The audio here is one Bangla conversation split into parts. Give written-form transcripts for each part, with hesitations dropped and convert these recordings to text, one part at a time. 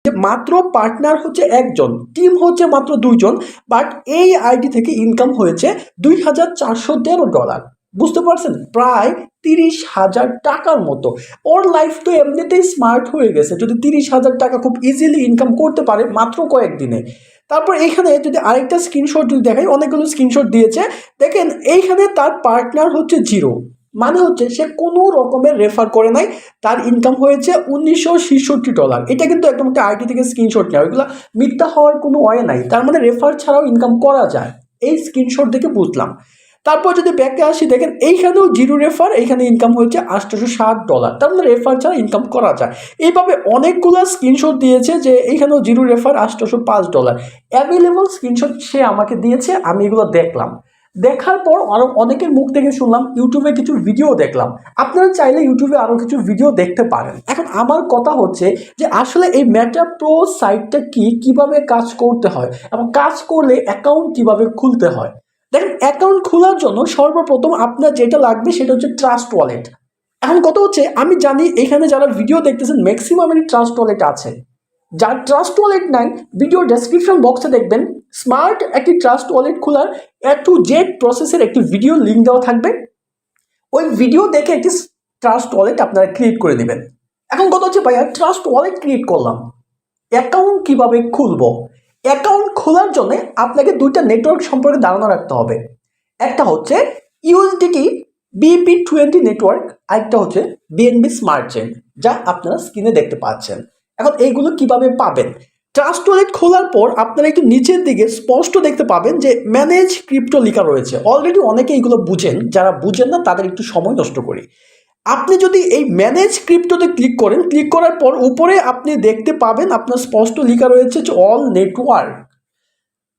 যে মাত্র পার্টনার হচ্ছে একজন, টিম হচ্ছে মাত্র দুইজন, বাট এই আইডি থেকে ইনকাম হয়েছে $2,413। বুঝতে পারছেন, প্রায় 30,000 টাকার মতো। ওর লাইফ তো এমনিতেই স্মার্ট হয়ে গেছে, যদি 30,000 টাকা খুব ইজিলি ইনকাম করতে পারে মাত্র কয়েকদিনে। তারপর এইখানে যদি আরেকটা স্ক্রিনশট যদি দেখাই, অনেকগুলো স্ক্রিনশট দিয়েছে, দেখেন এইখানে তার পার্টনার হচ্ছে জিরো, মানে হচ্ছে সে কোনো রকমের রেফার করে নাই, তার ইনকাম হয়েছে $1966। এটা কিন্তু একদম একটা আইটি থেকে স্ক্রিনশট নেওয়া, ওইগুলো মিথ্যা হওয়ার কোনো ওয়ে নাই, তার মানে রেফার ছাড়াও ইনকাম করা যায়, এই স্ক্রিনশট দেখে বুঝলাম। তারপর যদি ব্যাকে আসি, দেখেন এইখানেও জিরো রেফার, এইখানে ইনকাম হয়েছে $860, তার মানে রেফার ছাড়া ইনকাম করা যায়। এইভাবে অনেকগুলো স্ক্রিনশট দিয়েছে যে এইখানেও জিরো রেফার, $805 অ্যাভেলেবল স্ক্রিনশট সে আমাকে দিয়েছে, আমি এগুলো দেখলাম। দেখার পর আরো অনেকের মুখ থেকে শুনলাম, ইউটিউবে কিছু ভিডিও দেখলাম। আপনারা চাইলে ইউটিউবে আরো কিছু ভিডিও দেখতে পারেন। এখন আমার কথা হচ্ছে যে আসলে এই মেটা প্রো সাইটটা কি, কিভাবে কাজ করতে হয় এবং কাজ করলে অ্যাকাউন্ট কিভাবে খুলতে হয়। দেখেন, অ্যাকাউন্ট খোলার জন্য সর্বপ্রথম আপনার যেটা লাগবে সেটা হচ্ছে ট্রাস্ট ওয়ালেট। এখন কথা হচ্ছে, আমি জানি এখানে যারা ভিডিও দেখতেছেন ম্যাক্সিমামেরই ট্রাস্ট ওয়ালেট আছে। যার ট্রাস্ট ওয়ালেট নাই, ভিডিও ডেসক্রিপশন বক্সে দেখবেন স্মার্ট একটি ট্রাস্ট ওয়ালেট খোলার A to Z প্রসেসের একটি ভিডিও লিঙ্ক দেওয়া থাকবে। ওই ভিডিও দেখে একটি ট্রাস্ট ওয়ালেট আপনারা ক্রিয়েট করে নেবেন। এখন কথা হচ্ছে, ভাইয়া ট্রাস্ট ওয়ালেট ক্রিয়েট করলাম, অ্যাকাউন্ট কিভাবে খুলবো? অ্যাকাউন্ট খোলার জন্য আপনাকে দুইটা নেটওয়ার্ক সম্পর্কে ধারণা রাখতে হবে। একটা হচ্ছে ইউএসডিটি BP20 নেটওয়ার্ক, আরেকটা হচ্ছে বিএনবি স্মার্ট চেইন, যা আপনারা স্ক্রিনে দেখতে পাচ্ছেন। এখন এইগুলো কিভাবে পাবেন? ট্রাস্ট ওয়ালেট খোলার পর আপনারা একটু নিচের দিকে স্পষ্ট দেখতে পাবেন যে ম্যানেজ ক্রিপ্টো লেখা রয়েছে। অলরেডি অনেকে এগুলো বুঝেন, যারা বুঝেন না তাদের একটু সময় নষ্ট করি। আপনি যদি এই ম্যানেজ ক্রিপ্টোতে ক্লিক করেন, ক্লিক করার পর উপরে আপনি দেখতে পাবেন আপনার স্পষ্ট লেখা রয়েছে যে অল নেটওয়ার্ক।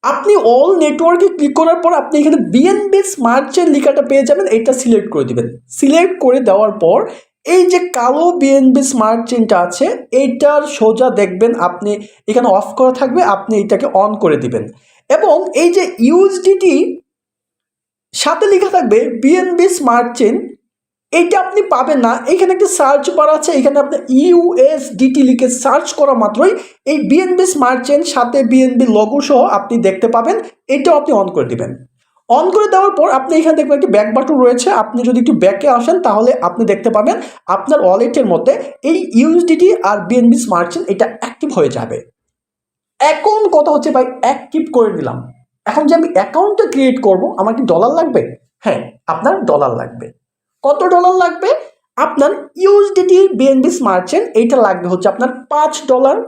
আপনি অল নেটওয়ার্কে ক্লিক করার পর আপনি এখানে বিএনবি স্মার্ট চেইন লেখাটা পেয়ে যাবেন, এটা সিলেক্ট করে দিবেন। সিলেক্ট করে দেওয়ার পর এই যে কালো বিএনবি স্মার্ট চেইনটা আছে, এইটার সোজা দেখবেন আপনি এখানে অফ করা থাকবে, আপনি এটাকে অন করে দিবেন। এবং এই যে ইউএসডিটি সাথে লেখা থাকবে বিএনবি স্মার্ট চেইন, এইটা আপনি পাবেন না। এখানে একটা সার্চ বার আছে, এখানে আপনি ইউএসডিটি লিখে সার্চ করা মাত্রই এই বিএনবি স্মার্ট চেইন সাথে বিএনবি লোগো সহ আপনি দেখতে পাবেন। এটাও আপনি অন করে দিবেন। অন করে দেওয়ার পর আপনি এখানে দেখবেন একটি ব্যাক বাটন রয়েছে, আপনি যদি একটু ব্যাকে আসেন তাহলে আপনি দেখতে পাবেন আপনার ওয়ালেটের মধ্যে এই ইউএসডিটি আর বিএনবি স্মার্ট চেইন এটা অ্যাক্টিভ হয়ে যাবে। এখন কথা হচ্ছে, ভাই অ্যাক্টিভ করে দিলাম, এখন যে আমি অ্যাকাউন্টটা ক্রিয়েট করব, আমার কি ডলার লাগবে? হ্যাঁ, আপনার ডলার লাগবে। কত ডলার লাগবে? আপনার ইউএসডিটি বিএনবি স্মার্ট চেইন এইটা লাগবে হচ্ছে আপনার $5,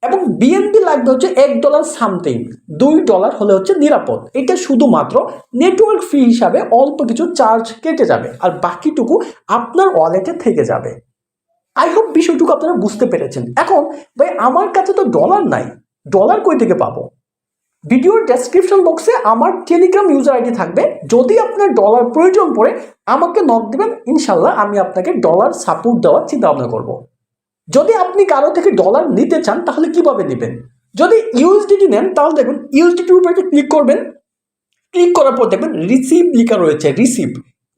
এবং বিএনবি লাগবে হচ্ছে $1 সামথিং। $2 হলে হচ্ছে নিরাপদ। এটা শুধুমাত্র নেটওয়ার্ক ফি হিসাবে অল্প কিছু চার্জ কেটে যাবে, আর বাকিটুকু আপনার ওয়ালেটে থেকে যাবে। আই হোপ বিষয়টুকু আপনারা বুঝতে পেরেছেন। এখন ভাই আমার কাছে তো ডলার নাই, ডলার কই থেকে পাবো? ভিডিওর ডেসক্রিপশন বক্সে আমার টেলিগ্রাম ইউজার আইডি থাকবে, যদি আপনার ডলার প্রয়োজন পড়ে আমাকে নক দিবেন, ইনশাল্লাহ আমি আপনাকে ডলার সাপোর্ট দেওয়ার চিন্তা ভাবনা করবো। যদি আপনি কারো থেকে ডলার নিতে চান তাহলে কিভাবে নেবেন? যদি ইউএসডিটি নেন তাহলে দেখুন ইউএসডিটির উপরে ক্লিক করবেন, ক্লিক করার পর দেখবেন রিসিভ লেখা রয়েছে,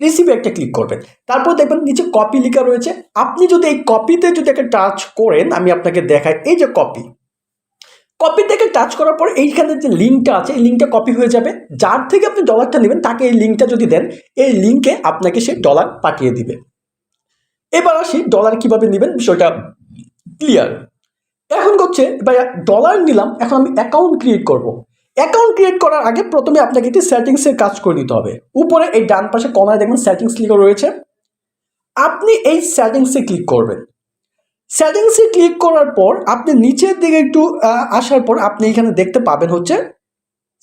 রিসিভে একটা ক্লিক করবেন। তারপর দেখবেন নিচে কপি লেখা রয়েছে, আপনি যদি এই কপিতে যদি একটা টাচ করেন, আমি আপনাকে দেখাই, এই যে কপি থেকে টাচ করার পর এইখানে যে লিঙ্কটা আছে, এই লিঙ্কটা কপি হয়ে যাবে। যার থেকে আপনি ডলারটা নেবেন তাকে এই লিঙ্কটা যদি দেন, এই লিঙ্কে আপনাকে সে ডলার পাঠিয়ে দিবে। এবার আসি ডলার কিভাবে নেবেন, বিষয়টা ক্লিয়ার। এখন হচ্ছে ভাইয়া ডলার নিলাম, এখন আমি অ্যাকাউন্ট ক্রিয়েট করব। অ্যাকাউন্ট ক্রিয়েট করার আগে প্রথমে আপনাকে একটি সেটিংসের কাজ করে নিতে হবে। উপরে এই ডান পাশে কর্নারে দেখবেন সেটিংস লেখা রয়েছে, আপনি এই সেটিংসে ক্লিক করবেন। সেটিংসে ক্লিক করার পর আপনি নিচের দিকে একটু আসার পর আপনি এখানে দেখতে পাবেন হচ্ছে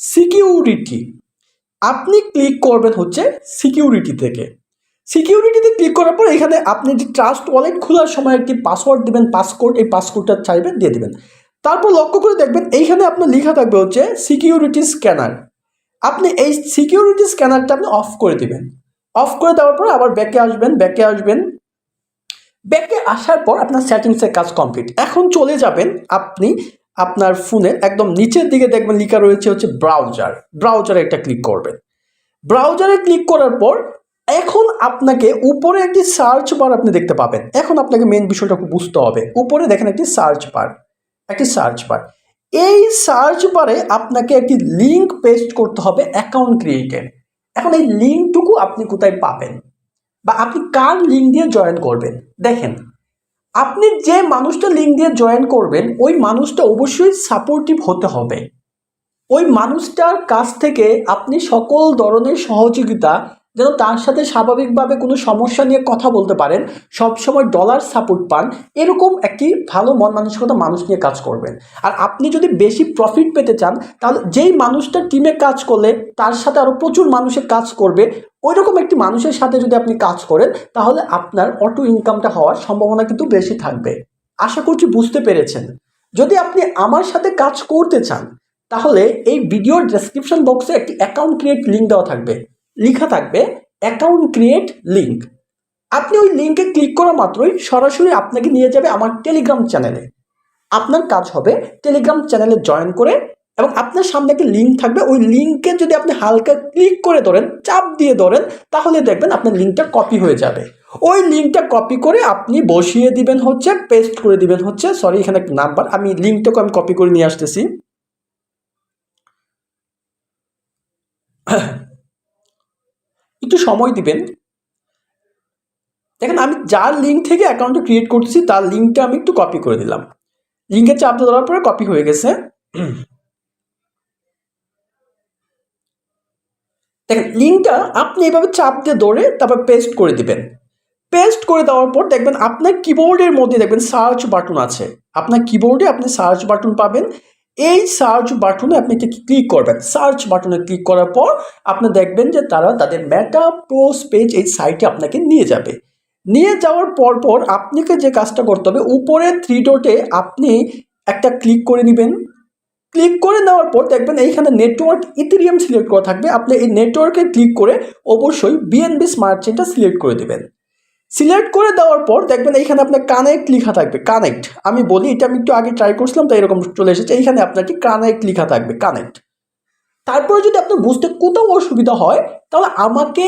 সিকিউরিটি। আপনি ক্লিক করবেন হচ্ছে সিকিউরিটি থেকে। সিকিউরিটিতে ক্লিক করার পর এখানে আপনি যে ট্রাস্ট ওয়ালেট খোলার সময় একটি পাসওয়ার্ড দেবেন, পাসকোড, এই পাসকোডটা চাইবেন দিয়ে দেবেন। তারপর লক্ষ্য করে দেখবেন এইখানে আপনার লেখা থাকবে হচ্ছে সিকিউরিটি স্ক্যানার। আপনি এই সিকিউরিটি স্ক্যানারটা আপনি অফ করে দিবেন। অফ করে দেওয়ার পর আবার ব্যাকে আসবেন, ব্যাকে আসার পর আপনার সেটিংসের কাজ কমপ্লিট। এখন চলে যাবেন আপনি আপনার ফোনের একদম নিচের দিকে দেখবেন লেখা রয়েছে হচ্ছে ব্রাউজারে একটা ক্লিক করবেন। ব্রাউজারে ক্লিক করার পর এখন আপনাকে উপরে একটি সার্চ বার আপনি দেখতে পাবেন। এখন আপনাকে মেন বিষয়টা বুঝতে হবে, উপরে দেখেন একটি সার্চ বার, একটি সার্চ বার। এই সার্চ বারে আপনাকে একটি লিঙ্ক পেস্ট করতে হবে অ্যাকাউন্ট ক্রিয়েটের। এখন এই লিঙ্কটুকু আপনি কোথায় পাবেন বা আপনি কার লিঙ্ক দিয়ে জয়েন করবেন? দেখেন, আপনি যে মানুষটা লিঙ্ক দিয়ে জয়েন করবেন ওই মানুষটা অবশ্যই সাপোর্টিভ হতে হবে। ওই মানুষটার কাছ থেকে আপনি সকল ধরনের সহযোগিতা, যেন তার সাথে স্বাভাবিকভাবে কোনো সমস্যা নিয়ে কথা বলতে পারেন, সবসময় ডলার সাপোর্ট পান, এরকম একটি ভালো মন মানসিকতা মানুষ নিয়ে কাজ করবেন। আর আপনি যদি বেশি প্রফিট পেতে চান, তাহলে যেই মানুষটা টিমে কাজ করলে তার সাথে আরও প্রচুর মানুষের কাজ করবে, ওই রকম একটি মানুষের সাথে যদি আপনি কাজ করেন, তাহলে আপনার অটো ইনকামটা হওয়ার সম্ভাবনা কিন্তু বেশি থাকবে। আশা করছি বুঝতে পেরেছেন। যদি আপনি আমার সাথে কাজ করতে চান, তাহলে এই ভিডিওর ডেসক্রিপশন বক্সে একটি অ্যাকাউন্ট ক্রিয়েট লিঙ্ক দেওয়া থাকবে, লেখা থাকবে অ্যাকাউন্ট ক্রিয়েট লিঙ্ক। আপনি ওই লিঙ্কে ক্লিক করা মাত্রই সরাসরি আপনাকে নিয়ে যাবে আমার টেলিগ্রাম চ্যানেলে। আপনার কাজ হবে টেলিগ্রাম চ্যানেলে জয়েন করে, এবং আপনার সামনে একটা লিঙ্ক থাকবে, ওই লিঙ্কে যদি আপনি হালকা ক্লিক করে ধরেন, চাপ দিয়ে ধরেন, তাহলে দেখবেন আপনার লিঙ্কটা কপি হয়ে যাবে। ওই লিঙ্কটা কপি করে আপনি বসিয়ে দিবেন হচ্ছে, পেস্ট করে দিবেন হচ্ছে, সরি এখানে একটা নাম্বার, আমি লিঙ্কটাকে আমি কপি করে নিয়ে আসতেছি। একটু সময় দিবেন। দেখেন, আমি যার লিঙ্ক থেকে অ্যাকাউন্টটা ক্রিয়েট করতেছি তার লিঙ্কটা আমি একটু কপি করে দিলাম। লিঙ্কের চাপ দেওয়ার পরে কপি হয়ে গেছে। দেখেন, লিঙ্কটা আপনি এইভাবে চাপ দিয়ে ধরে তারপর পেস্ট করে দিবেন। পেস্ট করে দেওয়ার পর দেখবেন আপনার কিবোর্ডের মধ্যে দেখবেন সার্চ বাটন আছে। আপনার কিবোর্ডে আপনি সার্চ বাটন পাবেন। এই সার্চ বাটনে আপনি ক্লিক করবেন। সার্চ বাটনে ক্লিক করার পর আপনি দেখবেন যে তারা তাদের মেটা পোস্ট পেজ এই সাইটে আপনাকে নিয়ে যাবে। নিয়ে যাওয়ার পর আপনাকে যে কাজটা করতে হবে, উপরে 3 ডটে আপনি একটা ক্লিক করে নেবেন। ক্লিক করে নেওয়ার পর দেখবেন এইখানে নেটওয়ার্ক ইথেরিয়াম সিলেক্ট করা থাকবে। আপনি এই নেটওয়ার্কে ক্লিক করে অবশ্যই বিএনবি স্মার্ট চেইনটা সিলেক্ট করে দেবেন। সিলেক্ট করে দেওয়ার পর দেখবেন এইখানে আপনার কানেক্ট লেখা থাকবে। কানেক্ট আমি বলি, এটা আমি একটু আগে ট্রাই করছিলাম তাই এরকম চলে এসেছে। এইখানে আপনার কি কানেক্ট লেখা থাকবে, কানেক্ট। তারপরে যদি আপনার বুঝতে কোথাও অসুবিধা হয়, তাহলে আমাকে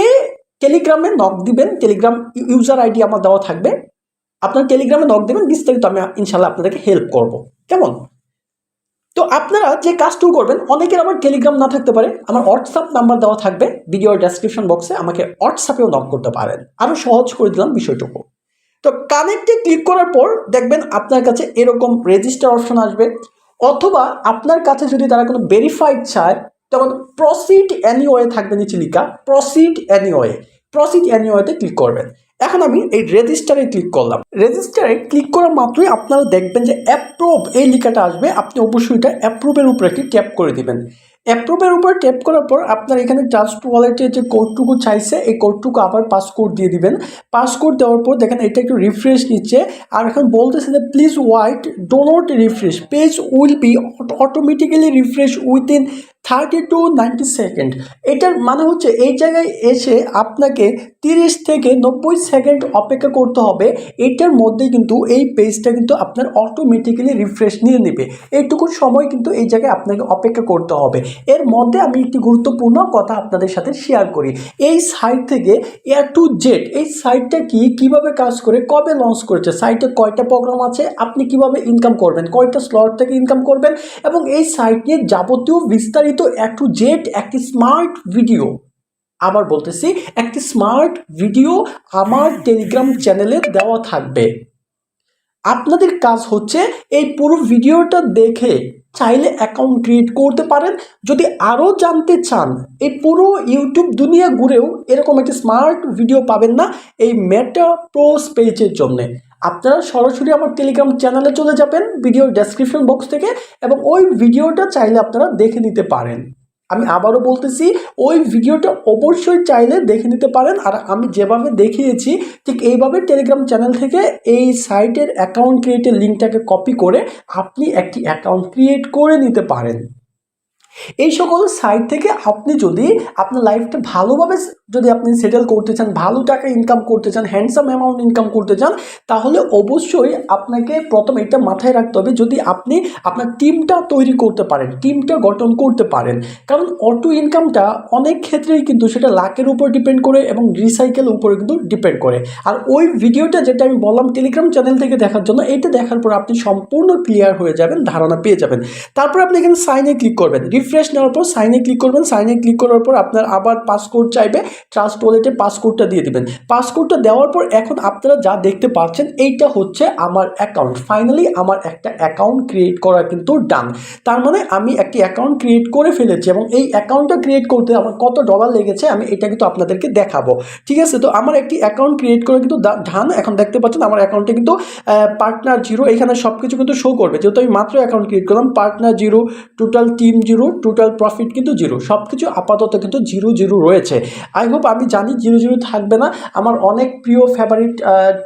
টেলিগ্রামে নক দিবেন। টেলিগ্রাম ইউজার আইডি আমার দেওয়া থাকবে। আপনার টেলিগ্রামে নক দেবেন, বিস্তারিত আমি ইনশাল্লাহ আপনাদেরকে হেল্প করব। কেমন? তো আপনারা যে কাজটুকু করবেন, অনেকের আবার টেলিগ্রাম না থাকতে পারে, আমার হোয়াটসঅ্যাপ নাম্বার দেওয়া থাকবে ভিডিওর ডেসক্রিপশন বক্সে, আমাকে হোয়াটসঅ্যাপেও নক করতে পারেন। আরও সহজ করে দিলাম বিষয়টুকু। তো কানেক্টে ক্লিক করার পর দেখবেন আপনার কাছে এরকম রেজিস্টার অপশন আসবে, অথবা আপনার কাছে যদি তারা কোনো ভেরিফাইড চায় তখন প্রসিড এনিওয়ে থাকবে নিচে লেখা, প্রসিড এনিওয়ে। প্রসিড এনিওয়েতে ক্লিক করবেন। এখন আমি এই রেজিস্টারে ক্লিক করলাম। রেজিস্টারে ক্লিক করা মাত্রই আপনারা দেখবেন যে অ্যাপ্রুভ এই লেখাটা আসবে। আপনি অবশ্যই এটা অ্যাপ্রুভের উপরে একটি ট্যাপ করে দিবেন। অ্যাপ্রুভের উপর ট্যাপ করার পর আপনার এখানে জাস্ট ওয়ালেটের যে কোডটুকু চাইছে এই কোডটুকু আবার পাসকোড দিয়ে দিবেন। পাসকোড দেওয়ার পর দেখেন এটা একটু রিফ্রেশ নিচ্ছে, আর এখন বলতেছে যে please wait, do not refresh, page will be automatically refresh within 30 to 90 second. এটার মানে হচ্ছে এই জায়গায় এসে আপনাকে 30 থেকে 90 সেকেন্ড অপেক্ষা করতে হবে। এটার মধ্যে কিন্তু এই পেজটা কিন্তু আপনার অটোমেটিক্যালি রিফ্রেশ নিয়ে নেবে। এইটুকু সময় কিন্তু এই জায়গায় আপনাকে অপেক্ষা করতে হবে। এর মধ্যে আমি একটি গুরুত্বপূর্ণ কথা আপনাদের সাথে শেয়ার করি। এই সাইট থেকে A to Z এই সাইটটা কিভাবে কাজ করে, কবে লঞ্চ করেছে, সাইটে কয়টা প্রোগ্রাম আছে, আপনি কিভাবে ইনকাম করবেন, কয়টা স্লট থেকে ইনকাম করবেন, এবং এই সাইট নিয়ে যাবতীয় বিস্তারিত A to Z একটি স্মার্ট ভিডিও, আবার বলতেছি একটি স্মার্ট ভিডিও আমার টেলিগ্রাম চ্যানেলে দেওয়া থাকবে। আপনাদের কাজ হচ্ছে এই পুরো ভিডিওটা দেখে চাইলে অ্যাকাউন্ট ক্রিয়েট করতে পারেন। যদি আরও জানতে চান, এই পুরো ইউটিউব দুনিয়া ঘুরেও এরকম একটি স্মার্ট ভিডিও পাবেন না এই মেটা পোস্ট পেজের জন্যে। আপনারা সরাসরি আমার টেলিগ্রাম চ্যানেলে চলে যাবেন ভিডিও ডেসক্রিপশন বক্স থেকে, এবং ওই ভিডিওটা চাইলে আপনারা দেখে নিতে পারেন। আমি আবারও বলতেছি, ওই ভিডিওটা অবশ্যই চাইলে দেখে নিতে পারেন। আর আমি যেভাবে দেখিয়েছি ঠিক এইভাবে টেলিগ্রাম চ্যানেল থেকে এই সাইটের অ্যাকাউন্ট ক্রিয়েটের লিঙ্কটাকে কপি করে আপনি একটি অ্যাকাউন্ট ক্রিয়েট করে নিতে পারেন। এই সকল সাইট থেকে আপনি যদি আপনার লাইফটা ভালোভাবে যদি আপনি সেটেল করতে চান, ভালো টাকা ইনকাম করতে চান, হ্যান্ডসাম অ্যামাউন্ট ইনকাম করতে চান, তাহলে অবশ্যই আপনাকে প্রথম এটা মাথায় রাখতে হবে, যদি আপনি আপনার টিমটা তৈরি করতে পারেন, টিমটা গঠন করতে পারেন। কারণ অটো ইনকামটা অনেক ক্ষেত্রেই কিন্তু সেটা লাকের উপর ডিপেন্ড করে এবং রিসাইকেলের উপরে কিন্তু ডিপেন্ড করে। আর ওই ভিডিওটা যেটা আমি বললাম টেলিগ্রাম চ্যানেল থেকে দেখার জন্য, এইটা দেখার পর আপনি সম্পূর্ণ ক্লিয়ার হয়ে যাবেন, ধারণা পেয়ে যাবেন। তারপর আপনি এখানে সাইনে ক্লিক করবেন, রিফ্রেশ নেওয়ার পর সাইনে ক্লিক করবেন। সাইনে ক্লিক করার পর আপনার আবার পাসকোড চাইবে, ট্রাস্ট ওয়ালেটে পাসকোডটা দিয়ে দিবেন। পাসকোডটা দেওয়ার পর এখন আপনারা যা দেখতে পাচ্ছেন এইটা হচ্ছে আমার অ্যাকাউন্ট। ফাইনালি আমার একটা অ্যাকাউন্ট ক্রিয়েট করা কিন্তু ডান। তার মানে আমি একটি অ্যাকাউন্ট ক্রিয়েট করে ফেলেছি এবং এই অ্যাকাউন্টটা ক্রিয়েট করতে আমার কত ডলার লেগেছে আমি এটা কিন্তু আপনাদেরকে দেখাবো। ঠিক আছে, তো আমার একটি অ্যাকাউন্ট ক্রিয়েট করে কিন্তু ডান। এখন দেখতে পাচ্ছেন আমার অ্যাকাউন্টে কিন্তু পার্টনার জিরো, এখানে সব কিছু কিন্তু শো করবে, যেহেতু আমি মাত্র অ্যাকাউন্ট ক্রিয়েট করলাম। Partner zero, total team zero, total profit কিন্তু জিরো, সব কিছু আপাতত কিন্তু জিরো জিরো রয়েছে। আই হোপ, আমি জানি জিরো জিরো থাকবে না, আমার অনেক প্রিয় ফেভারিট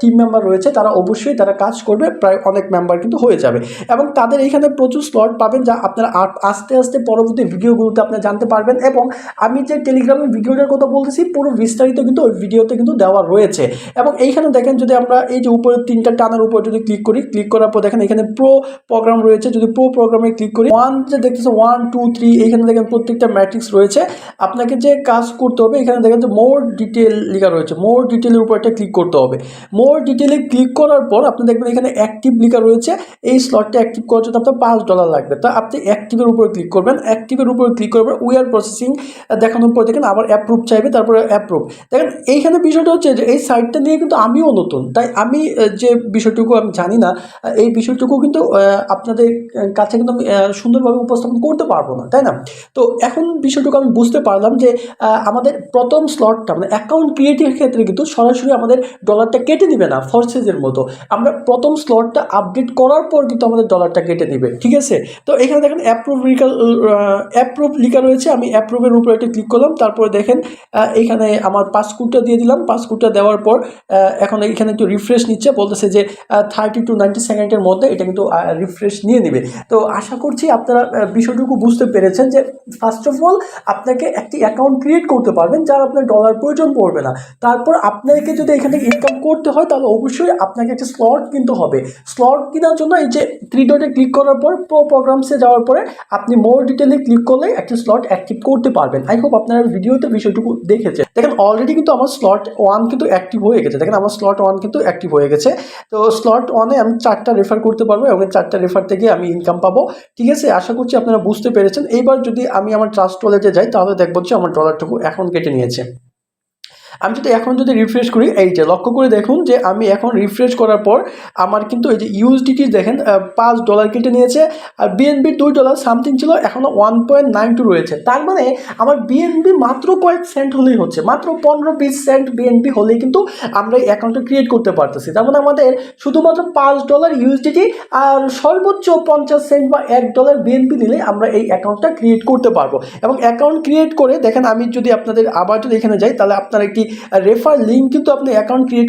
টিম মেম্বার রয়েছে, তারা অবশ্যই তারা কাজ করবে, প্রায় অনেক মেম্বার কিন্তু হয়ে যাবে এবং তাদের এইখানে প্রচুর স্লট পাবেন, যা আপনারা আস্তে আস্তে পরবর্তী ভিডিওগুলোতে আপনি জানতে পারবেন। এবং আমি যে টেলিগ্রামের ভিডিওটার কথা বলতেছি পুরো বিস্তারিত কিন্তু ওই ভিডিওতে কিন্তু দেওয়া রয়েছে। এবং এইখানে দেখেন, যদি আমরা এই যে উপরে তিনটা টানার উপর যদি ক্লিক করি, ক্লিক করার পর দেখেন এখানে প্রো প্রোগ্রাম রয়েছে, যদি প্রো প্রোগ্রামে ক্লিক করি, ওয়ান যে দেখতেছে 1 2 3, এইখানে দেখেন প্রত্যেকটা ম্যাট্রিক্স রয়েছে। আপনাকে যে কাজ করতে হবে, এখানে দেখেন যে মোর ডিটেল লেখা রয়েছে, মোর ডিটেলের উপর একটা ক্লিক করতে হবে। মোর ডিটেলে ক্লিক করার পর আপনি দেখবেন এখানে অ্যাক্টিভ লেখা রয়েছে, এই স্লটটা অ্যাক্টিভ করার জন্য আপনার $5 লাগবে। তো আপনি অ্যাক্টিভের উপরে ক্লিক করবেন, অ্যাক্টিভের উপরে ক্লিক করার পর উই আর প্রসেসিং দেখানোর পর দেখেন আবার অ্যাপ্রুভ চাইবে, তারপরে অ্যাপ্রুভ। দেখেন এইখানে বিষয়টা হচ্ছে যে এই সাইটটা নিয়ে কিন্তু আমিও নতুন, তাই আমি যে বিষয়টুকু আমি জানি না, এই বিষয়টুকু কিন্তু আপনাদের কাছে কিন্তু আমি সুন্দরভাবে উপস্থাপন করতে পারবো না, তাই না? তো এখন বিষয়টুকু আমি বুঝতে পারলাম যে আমাদের প্রথম স্লটটা মানে অ্যাকাউন্ট ক্রিয়েটের ক্ষেত্রে কিন্তু সরাসরি আমাদের ডলারটা কেটে দিবে না ফরসেজের মতো, আমরা প্রথম স্লটটা আপডেট করার পর কিন্তু আমাদের ডলারটা কেটে দিবে। ঠিক আছে, তো এখানে দেখেন অ্যাপ্রুভ লেখা রয়েছে, আমি অ্যাপ্রুভের উপরে একটা ক্লিক করলাম। তারপরে দেখেন এইখানে আমার পাসকোডটা দিয়ে দিলাম, পাসকোডটা দেওয়ার পর এখন এখানে একটু রিফ্রেশ নিচ্ছে, বলতেছে যে 30 to 90 সেকেন্ডের মধ্যে এটা কিন্তু রিফ্রেশ নিয়ে নেবে। তো আশা করছি আপনারা বিষয়টুকু বুঝতে পেরেছেন যে ফার্স্ট অফ অল আপনাকে একটি অ্যাকাউন্ট ক্রিয়েট করতে পারবেন যার আপনার ডলার প্রয়োজন পড়বে না। তারপর আপনাকে যদি এখান থেকে ইনকাম করতে হয় তাহলে অবশ্যই আপনাকে একটা স্লট কিনতে হবে। স্লট কেনার জন্য এই যে 3 ডটে ক্লিক করার পর প্রো প্রোগ্রামসে যাওয়ার পরে আপনি মোর ডিটেলে ক্লিক করলে একটা স্লট অ্যাক্টিভ করতে পারবেন। আই হোপ আপনারা ভিডিওতে বিষয়টুকু দেখেছেন। দেখেন অলরেডি কিন্তু আমার স্লট 1 কিন্তু অ্যাক্টিভ হয়ে গেছে, দেখেন আমার স্লট 1 কিন্তু অ্যাক্টিভ হয়ে গেছে। তো স্লট 1-এ আমি 4টা রেফার করতে পারবো এবং 4টা রেফার থেকে আমি ইনকাম পাবো। ঠিক আছে, আশা করছি আপনারা বুঝতে পেরেছেন। এইবার যদি আমি আমার ট্রাস্ট ওয়ালেটে যাই তাহলে দেখবো যে আমার ডলারটুকু এখন কেটে নিয়েছে। আমি যদি এখন যদি রিফ্রেশ করি, এই যে লক্ষ্য করে দেখুন যে আমি এখন রিফ্রেশ করার পর আমার কিন্তু এই যে ইউএসডিটি দেখেন $5 কেটে নিয়েছে, আর বিএনবি $2 সামথিং ছিল, এখনও 1.92 রয়েছে। তার মানে আমার বিএনবি মাত্র কয়েক সেন্ট হলেই হচ্ছে, মাত্র 15-20 সেন্ট বিএনবি হলেই কিন্তু আমরা এই অ্যাকাউন্টটা ক্রিয়েট করতে পারতেছি। তার মানে আমাদের শুধুমাত্র $5 ইউএসডিটি আর সর্বোচ্চ 50 সেন্ট বা $1 বিএনবি নিলে আমরা এই অ্যাকাউন্টটা ক্রিয়েট করতে পারবো। এবং অ্যাকাউন্ট ক্রিয়েট করে দেখেন, আমি যদি আপনাদের আবার যদি এখানে যাই তাহলে আপনার একটি রেফার লিঙ্ক কিন্তু আপনি অ্যাকাউন্ট ক্রিয়েট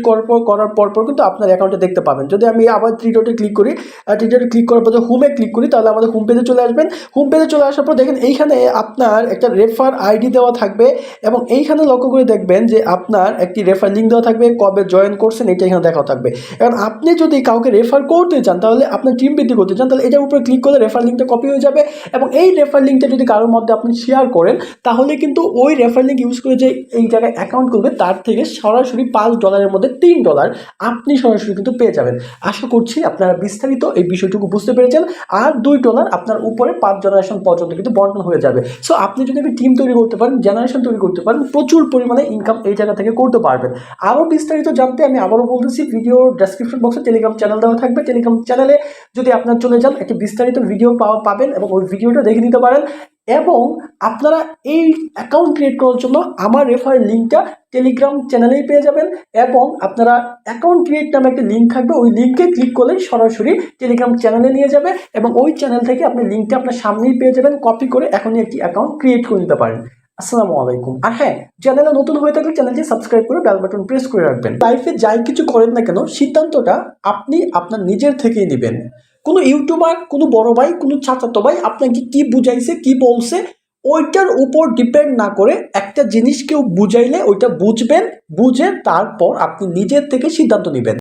করার পর কিন্তু আপনার অ্যাকাউন্টে দেখতে পাবেন। যদি আমি আবার 3 ডটে ক্লিক করি, 3 ডটে ক্লিক করার পর হোমে ক্লিক করি, তাহলে আমাদের হোম পেজে চলে আসবেন। হোম পেজে চলে আসার পর দেখেন এইখানে আপনার একটা রেফার আইডি দেওয়া থাকবে এবং এইখানে লক্ষ্য করে দেখবেন যে আপনার একটি রেফার লিঙ্ক দেওয়া থাকবে, কবে জয়েন করছেন এটা এখানে দেখাও থাকবে। এখন আপনি যদি কাউকে রেফার করতে চান, তাহলে আপনার টিম বৃদ্ধি করতে চান, তাহলে এটার উপরে ক্লিক করলে রেফার লিঙ্কটা কপি হয়ে যাবে এবং এই রেফার লিঙ্কটা যদি কারোর মধ্যে আপনি শেয়ার করেন তাহলে কিন্তু ওই রেফার লিঙ্ক ইউজ করে যে এই জায়গায় অ্যাকাউন্ট করবে তার থেকে সরাসরি $5 মধ্যে $3 আপনি সরাসরি কিন্তু পেয়ে যাবেন। আশা করছি আপনারা বিস্তারিত এই বিষয়টুকু বুঝতে পেরেছেন। আর $2 আপনার উপরে 5 জেনারেশন পর্যন্ত কিন্তু বন্টন হয়ে যাবে। সো আপনি যদি একটা টিম তৈরি করতে পারেন, জেনারেশন তৈরি করতে পারেন, প্রচুর পরিমাণে ইনকাম এই জায়গা থেকে করতে পারবেন। আরও বিস্তারিত জানতে আমি আবারও বলতেছি, ভিডিও ডেসক্রিপশন বক্সে টেলিগ্রাম চ্যানেল দেওয়া থাকবে। টেলিগ্রাম চ্যানেলে যদি আপনার চলে যান একটি বিস্তারিত ভিডিও পাবেন এবং ওই ভিডিওটা দেখে নিতে পারেন। এবং আপনারা এই অ্যাকাউন্ট ক্রিয়েট করার জন্য আমার রেফার লিঙ্কটা টেলিগ্রাম চ্যানেলেই পেয়ে যাবেন এবং আপনারা অ্যাকাউন্ট ক্রিয়েট নামে একটা লিঙ্ক থাকবে, ওই লিঙ্কে ক্লিক করলেই সরাসরি টেলিগ্রাম চ্যানেলে নিয়ে যাবে এবং ওই চ্যানেল থেকে আপনি লিঙ্কটা আপনার সামনেই পেয়ে যাবেন, কপি করে এখনই একটি অ্যাকাউন্ট ক্রিয়েট করে নিতে পারেন। আসসালামু আলাইকুম। আর হ্যাঁ, চ্যানেলে নতুন হয়ে থাকলে চ্যানেলটি সাবস্ক্রাইব করে বেল বাটন প্রেস করে রাখবেন। লাইফে যাই কিছু করেন না কেন সিদ্ধান্তটা আপনি আপনার নিজের থেকেই নেবেন। কোনো ইউটিউবার, কোনো বড় ভাই, কোনো চাচাতো ভাই আপনাকে কি বুঝাইছে, কি বলছে, ওইটার উপর ডিপেন্ড না করে একটা জিনিস কেউ বুঝাইলে ওইটা বুঝবেন, বুঝে তারপর আপনি নিজের থেকে সিদ্ধান্ত নেবেন।